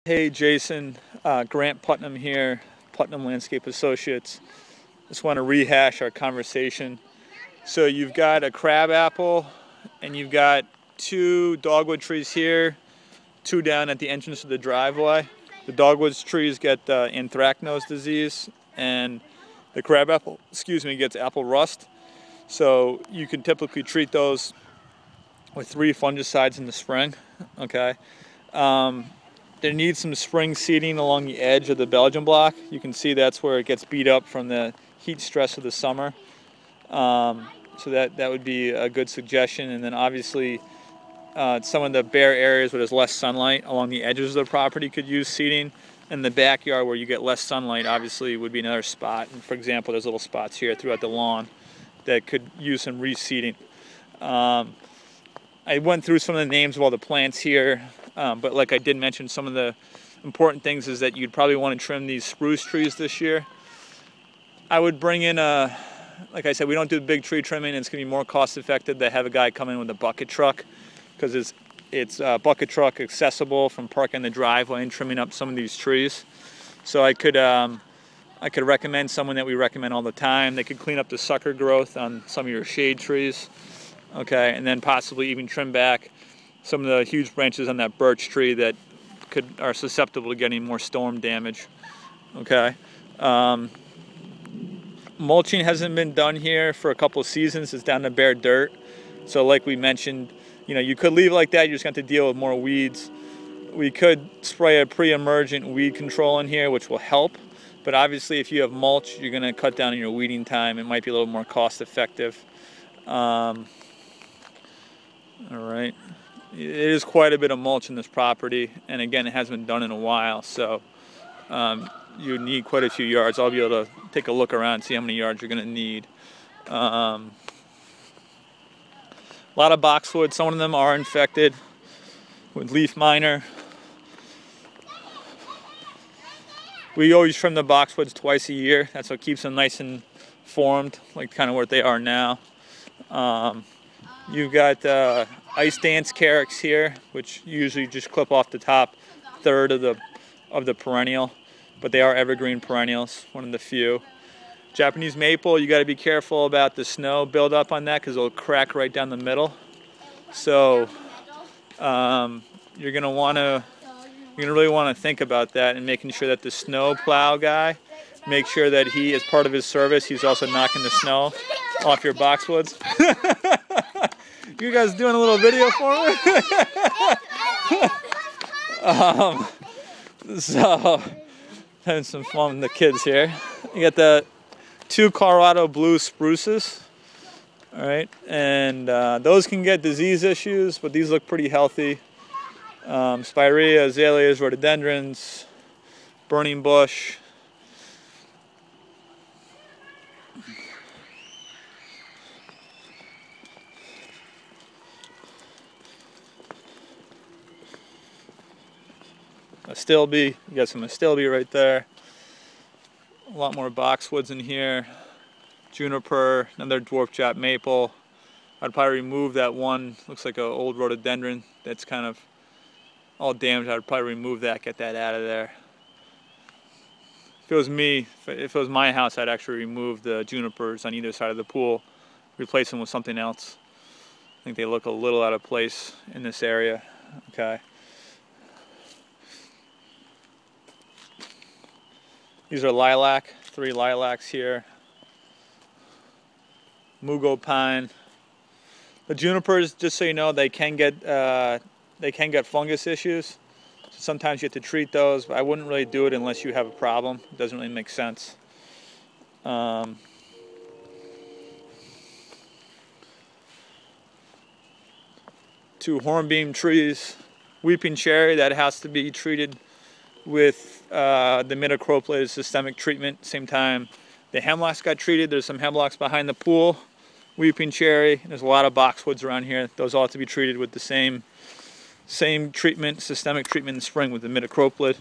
Hey Jason, Grant Putnam here, Putnam Landscape Associates. Just want to rehash our conversation. So you've got a crabapple and you've got two dogwood trees here, two down at the entrance of the driveway. The dogwood trees get anthracnose disease and the crabapple, gets apple rust. So you can typically treat those with 3 fungicides in the spring, okay? There needs some spring seeding along the edge of the Belgian block. You can see that's where it gets beat up from the heat stress of the summer. So that would be a good suggestion. And then obviously some of the bare areas where there's less sunlight along the edges of the property could use seeding. And the backyard where you get less sunlight obviously would be another spot. And for example, there's little spots here throughout the lawn that could use some reseeding. I went through some of the names of all the plants here, but like I did mention, some of the important things is that you'd probably want to trim these spruce trees this year. I would bring in like I said, we don't do big tree trimming, and it's going to be more cost effective to have a guy come in with a bucket truck, because it's bucket truck accessible from parking the driveway and trimming up some of these trees. So I could recommend someone that we recommend all the time. They could clean up the sucker growth on some of your shade trees. Okay, and then possibly even trim back some of the huge branches on that birch tree that are susceptible to getting more storm damage. Okay, mulching hasn't been done here for a couple of seasons. It's down to bare dirt. So like we mentioned, you could leave it like that. You just have to deal with more weeds. We could spray a pre-emergent weed control in here, which will help. But obviously, if you have mulch, you're going to cut down on your weeding time. It might be a little more cost effective. All right, it is quite a bit of mulch in this property, and again, it hasn't been done in a while, so you need quite a few yards. I'll be able to take a look around and see how many yards you're going to need. A lot of boxwood. Some of them are infected with leaf miner. We always trim the boxwoods twice a year. That's what keeps them nice and formed, like kind of what they are now. You've got ice dance carex here, which usually just clip off the top third of the perennial, but they are evergreen perennials, one of the few. Japanese maple, you got to be careful about the snow buildup on that because it'll crack right down the middle. So you're gonna really want to think about that and making sure that the snow plow guy, make sure that he, as part of his service, he's also knocking the snow off your boxwoods. You guys doing a little video for me? So, having some fun with the kids here. You got the 2 Colorado blue spruces, all right, and those can get disease issues, but these look pretty healthy. Spirea, azaleas, rhododendrons, burning bush. Astilbe, you got some astilbe right there. A lot more boxwoods in here. Juniper, another dwarf Jap maple. I'd probably remove that one, looks like an old rhododendron that's kind of all damaged. I'd probably remove that, get that out of there. If it was me, if it was my house, I'd actually remove the junipers on either side of the pool, replace them with something else. I think they look a little out of place in this area. Okay. These are lilac, 3 lilacs here. Mugo pine. The junipers, just so you know, they can get fungus issues. So sometimes you have to treat those, but I wouldn't really do it unless you have a problem. It doesn't really make sense. 2 hornbeam trees. Weeping cherry, that has to be treated with the imidacloprid systemic treatment. Same time the hemlocks got treated. There's some hemlocks behind the pool. Weeping cherry. There's a lot of boxwoods around here. Those all have to be treated with the same treatment, systemic treatment in spring with the imidacloprid.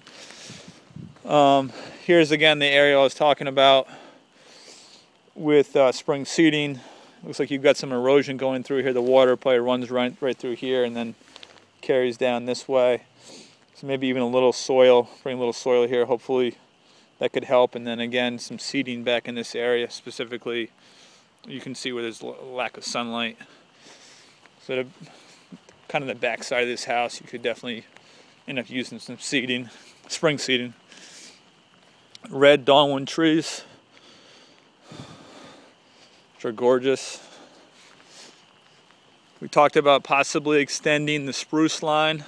Here's again the area I was talking about with spring seeding. Looks like you've got some erosion going through here. The water probably runs right through here and then carries down this way. So maybe even a little soil, bring a little soil here, hopefully that could help. And then again, some seeding back in this area specifically. You can see where there's lack of sunlight. So kind of the back side of this house, you could definitely end up using some seeding, spring seeding. Red dogwood trees, which are gorgeous. We talked about possibly extending the spruce line.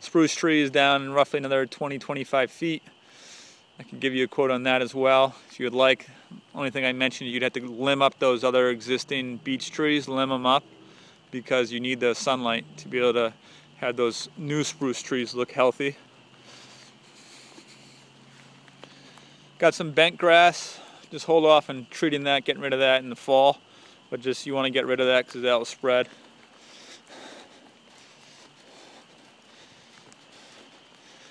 Spruce tree is down roughly another 20-25 feet. I can give you a quote on that as well if you would like. Only thing I mentioned, you'd have to limb up those other existing beech trees, limb them up, because you need the sunlight to be able to have those new spruce trees look healthy. Got some bent grass. Just hold off on treating that, getting rid of that in the fall. But just you want to get rid of that because that will spread.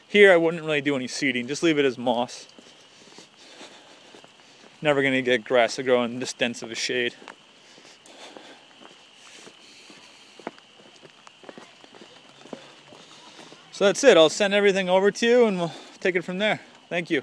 Here I wouldn't really do any seeding, just leave it as moss. Never going to get grass to grow in this dense of a shade. So that's it. I'll send everything over to you and we'll take it from there. Thank you.